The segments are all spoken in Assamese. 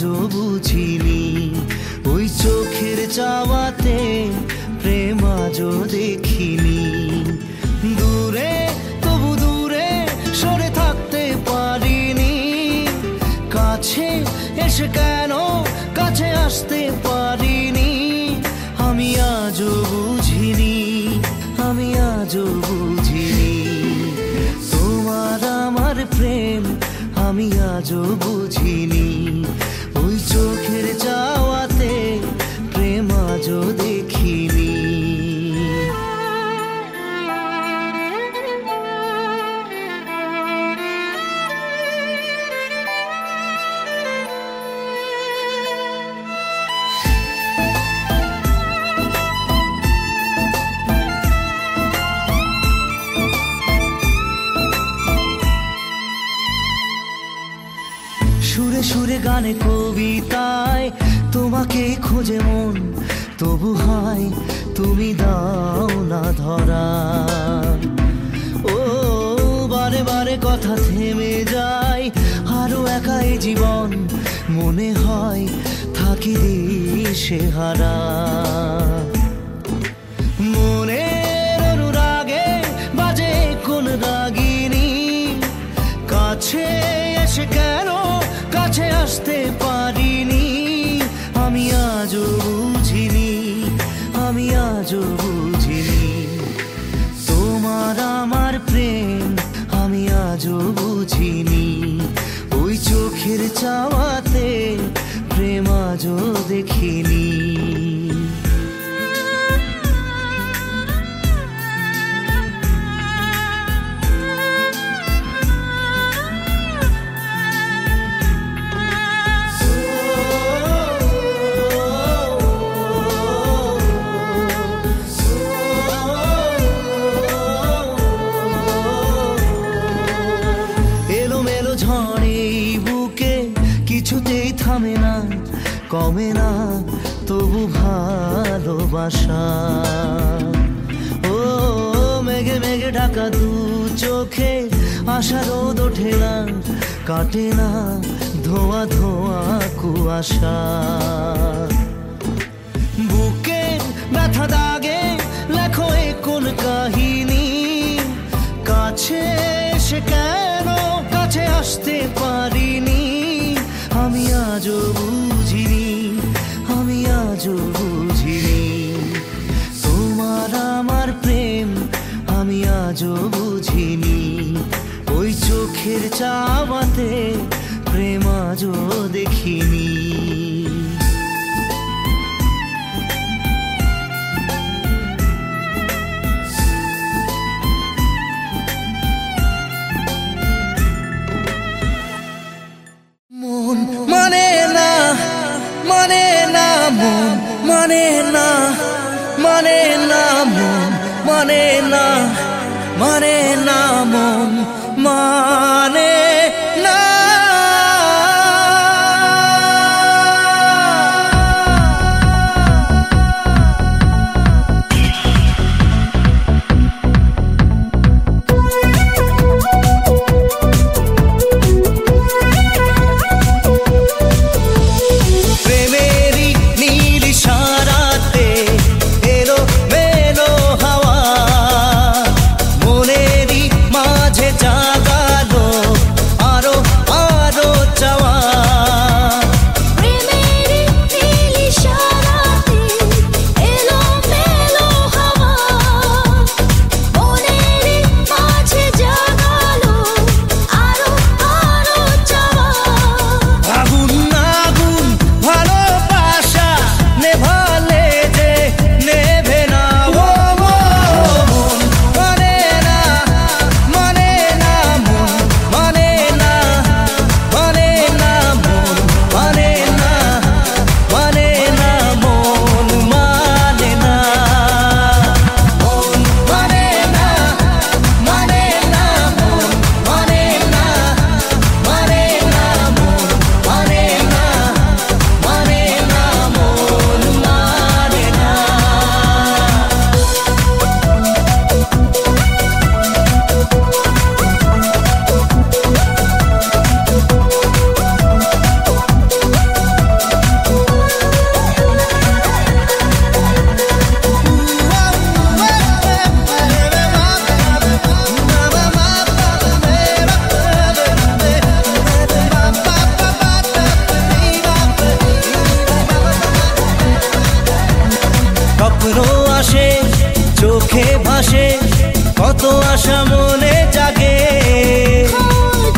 আজও বুঝিনি। ওই চোখের চাওয়াতে প্রেম আজও দেখিনি। দূরে তবু দূরে সরে থাকতে পারিনি। কাছে এসে কেন কাছে আসতে পারিনি। আমি আজও বুঝিনি, আমি আজও বুঝিনি। তোমার আমার প্রেম আমি আজও বুঝিনি। ওই চোখের চাওয়াতে প্রেম আজও দেখিনি। সুরে সুরে গানে কবিতায় তোমাকে খোঁজে মন, তবু হয় তুমি দাও না ধরা। ও বারে বারে কথা থেমে যায়, আরো একাই জীবন মনে হয় থাকি দিশে হারা। মনের অনুরাগে বাজে কোন রাগিনী। কাছে এসে কেন কাছে আসতে পারিনি। আমি আজও বুঝিনি, আমি আজও বুঝিনি। তোমার আমার প্রেম আমি আজও বুঝিনি। ওই চোখের চাওয়াতে প্রেম আজও দেখিনি। ঝড়ে বুকে কিছুতেই থামে না, কমে না তবু ভালোবাসা। ও মেঘে মেঘে ঢাকা দু চোখে আশা রোদ ওঠে না, কাটে না ধোয়া ধোয়া কুয়াশা। বুকে ব্যথা দাগে লেখো এ কোন কাহিনী। কাছে এসে কেন কাছে আসতে পারিনি। আমি আজও বুঝিনি, আমি আজও বুঝিনি। তোমার আমার প্রেম আমি আজও বুঝিনি। ওই চোখের চাওয়াতে প্রেম আজও দেখিনি। মানে না মানে না মন মানে না, মানে না মন মানে না, মানে না মন মানে না। জাগালো চোখে ভাসে কত আশা মনে জাগে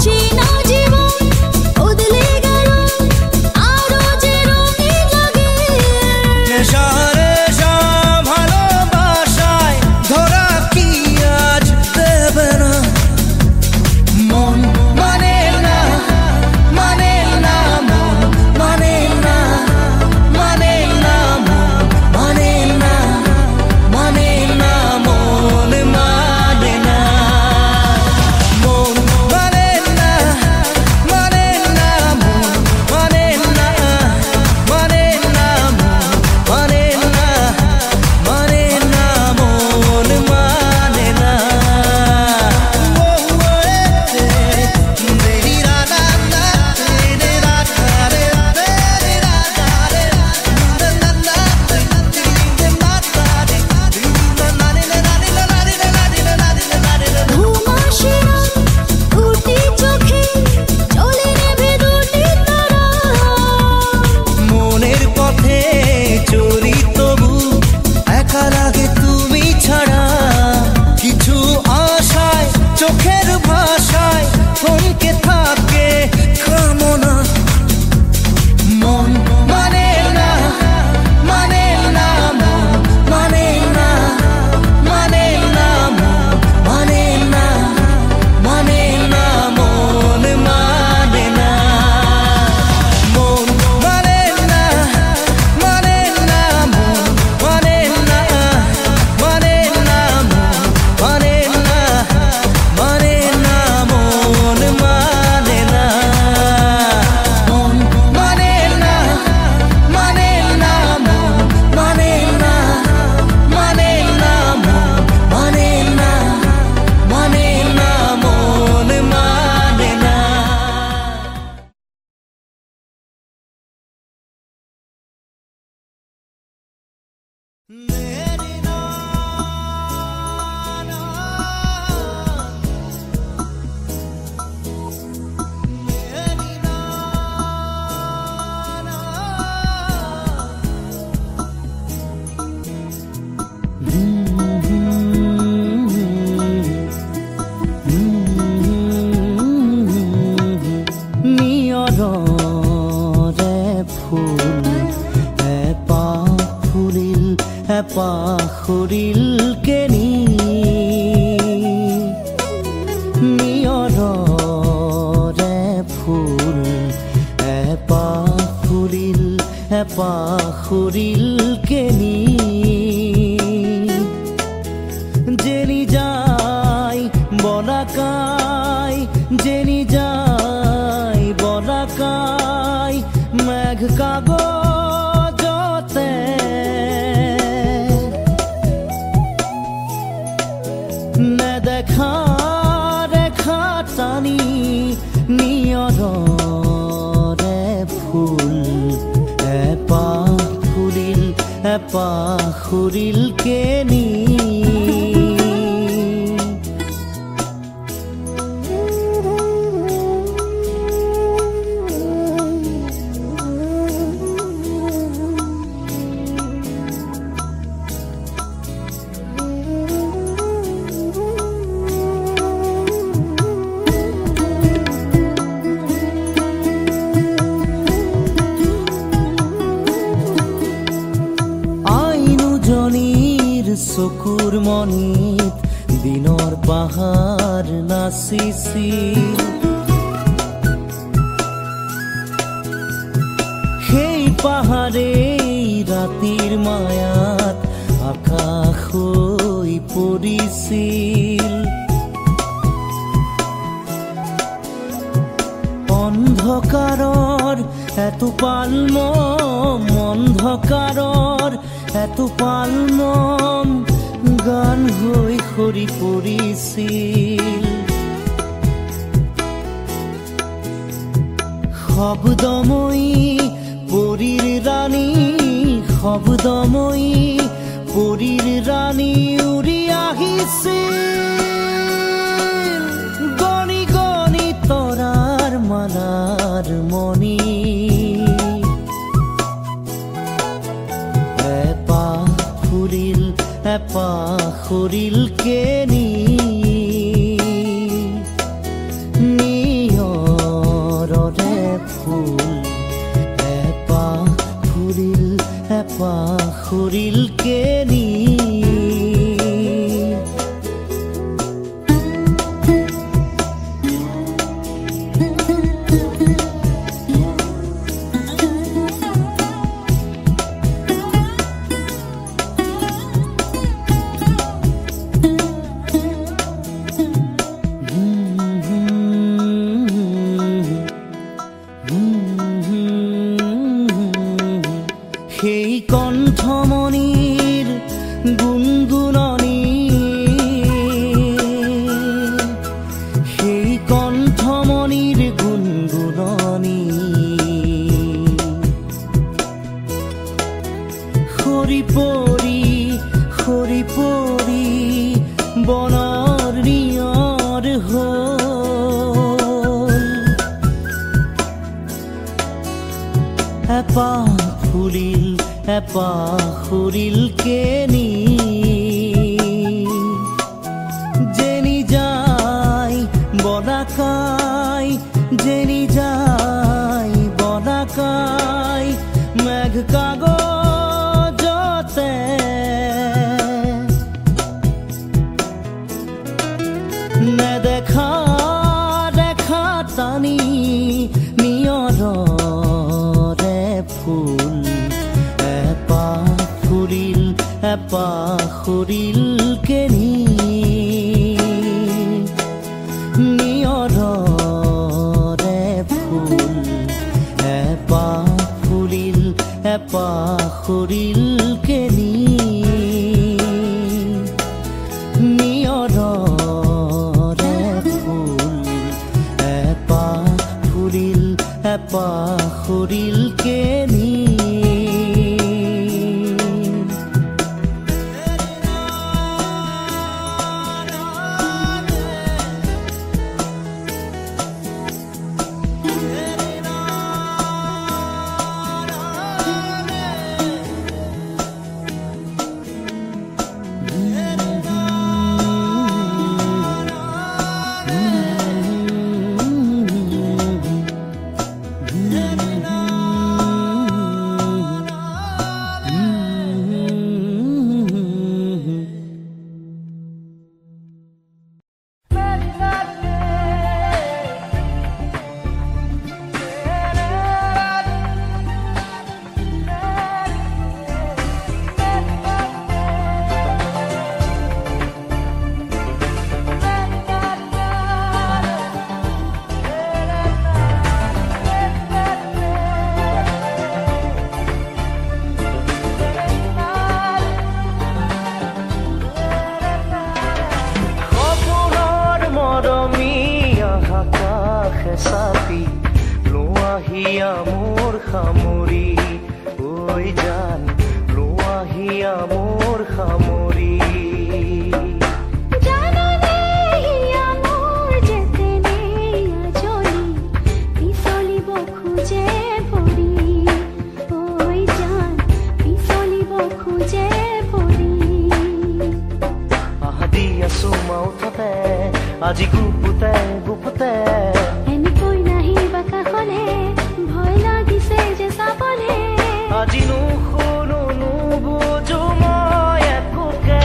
চেনা জীবন বদলে গেল আরো যে রঙিন লাগে নেশা রেশা ভালোবাসায় ধরা কি আজ দেবে না মন মানে না মানে না মন মানে না মানে না মন মানে না মানে না মন মানে না মন মানে না মানে না মন মানে না মানে না মন মানে না মানে না মন মানে না ও দেরি রানা না রে রানা রে রে রানা রে না না রে মাতা রে না রে না রে না রে না রে না রে ঘুম আসে না দুটি চোখে চলে নেবে দুটি তারা মনের পথে চলি তবু একা লাগে তুমি ছাড়া কিছু আশায় চোখের ভাষায় থমকে থাকে কামনা মন মানে না মানে না মন মানে না মানে না মন মানে না মানে না মন মানে না মন মানে না মানে না মন মানে না মানে না মন মানে না মানে না মন মানে না মন মানে না মানে না মন মানে না মানে না মন মানে না মানে না মন মানে না নিয়ৰৰে ফুল এপাখুৰিল কেনি নিয়ৰৰে ফুল এপাখুৰিল কেনি জেনি যায় বলাকাই জেনি যায় বলাকাই মেঘ কাগজতে নেদেখা ৰেখা টানি নিয়ৰৰে ফুল এপাখুৰিল কেনি চকুৰ মনিত দিনৰ পাহাৰ নাচিছিল সেই পাহাৰেই ৰাতিৰ মায়াত আকাশ হৈ পৰিছিল অন্ধকাৰৰ এটোপাল মম অন্ধকাৰৰ এটোপাল মম গান হৈ সৰি পৰিছিল শব্দময়ী পৰীৰ ৰাণী শব্দময়ী পৰীৰ ৰাণী উৰি আহিছিল গণি গণি তৰাৰ মালাৰ মণি এপাখৰিল কেনি নিয়ৰৰে ফুল এপাখৰিল কেনি সেই কণ্ঠমণিৰ গুণগুণনি সেই কণ্ঠমণিৰ গুণগুণনি সৰি পৰি বনৰ নিয়ৰ হ'ল এপাখৰিল কেনি যেনি যায় বনাকাই মেঘ কাগজতে নেদেখা টানি নিয়ৰৰে ফুল এপাখৰিল কেনি নিয়ৰৰে ফুল এপাখৰিল কেনি নিয়ৰৰে ফুল এপাখৰিল কেনি চাপি লোৱাহিয়া মোৰ সামৰি ঐ জান লোৱাহিয়া মোৰ সামৰি আদি আছো মাউথতে আজি গুপুতে আজি নুশুনো নুবুজো মই একোকে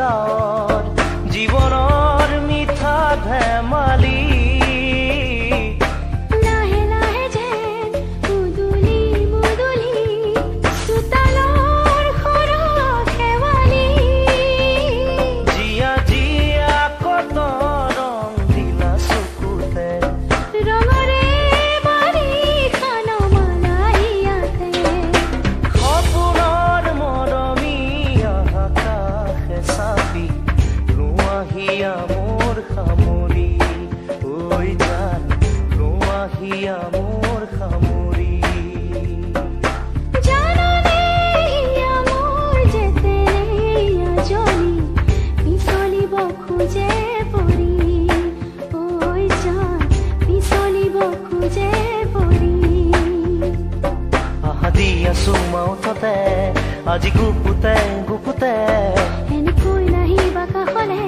গাঁৱৰ জীৱনৰ মিঠা ধেমালি লাহে লাহে যেন মুদুলি মুদুলি চোতালৰ সৰহ শেৱালি জিয়া জিয়া কত ৰং দিলা চকুতে ৰঙৰে বাৰিষান মালা ইয়াতে সপোনৰ মৰমী আকাশে চাপি ৰোৱাহিয়া মোৰ সামৰি ঐ জান ৰোৱাহিয়া মোৰ সামৰি জাননে ইয়া মোৰ যেতেনে ইয়া জলি পিছলিব খোজে পৰি ঐ জান পিছলিব খোজে পৰি আহাদি আছো মাউঠতে আজি গুপুতে গুপুতে এনেকৈ নাহিবা কাষলে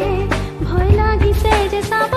ভয় লাগিছে যে চাব